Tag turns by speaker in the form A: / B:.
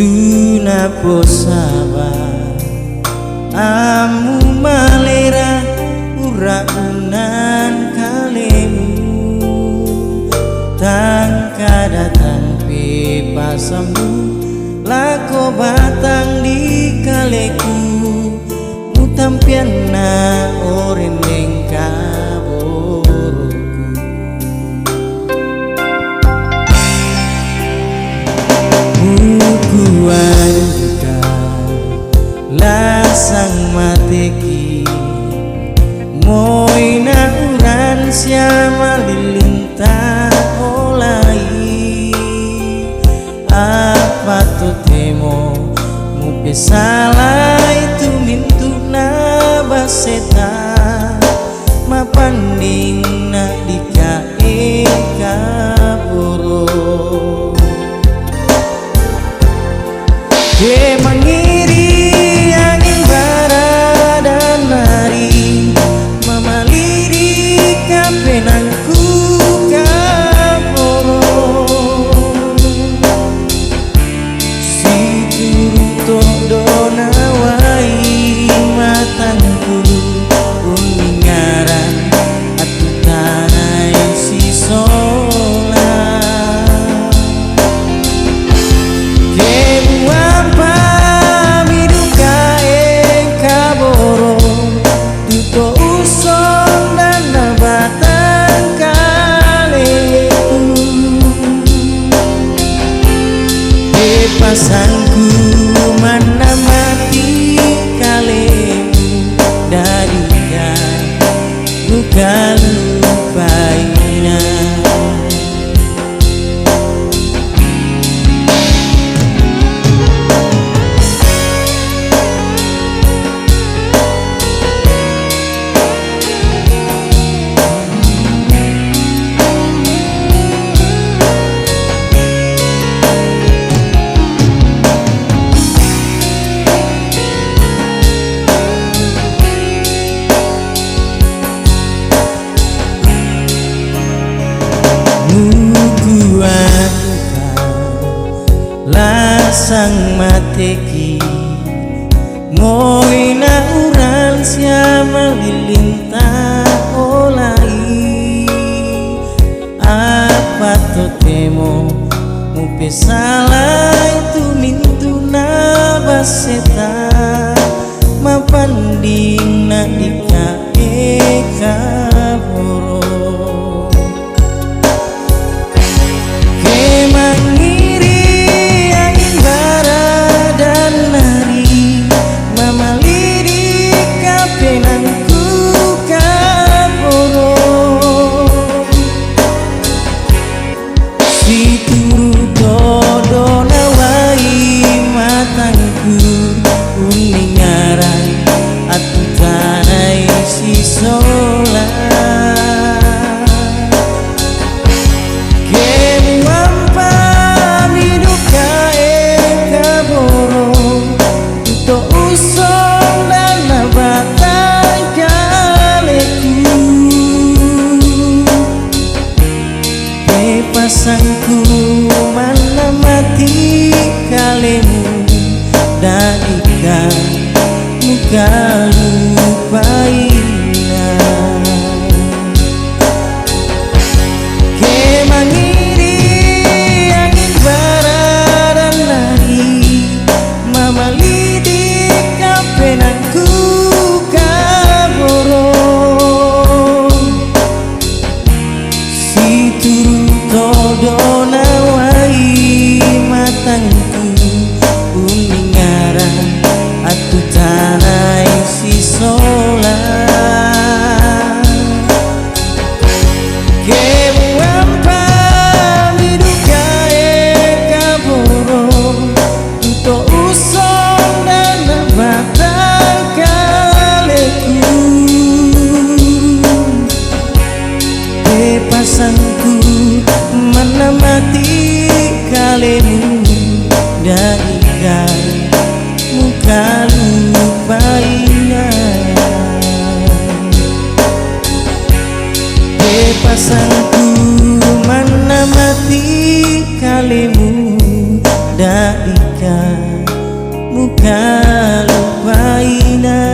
A: Duna posaba amu malera ura unan kalemu tangka datang pepasamu lako batang di kaleku mutampiana oren lengkaboroku mukuan juga lasang mateki moina uran siama lilinta olai apa tu temo mupe salah itu mintu na baseta mapanding na dikae kaboro ke mangiri angin bara dan nari mamaliri kapenangku kaboro si turun dona wai matangku uningaran atu tanai si sola pasangku mana mati kalemu darikan luka lupaina lasang mateki moina uran siama lilinta olai apa to temo mupe salah itu mintu na baseta mapanding na dikae kaboro uningaran atu tanai si sola kemuampa minuka kaboro to usong dan nabatang kaleku pasangku mana mati kalemu darikan muka lupaina ke mangiri angin bara dan nari mamalidi kapenangku kaboro si turu todona wai matangku uningaran atu tanai Dapatkah muka lupain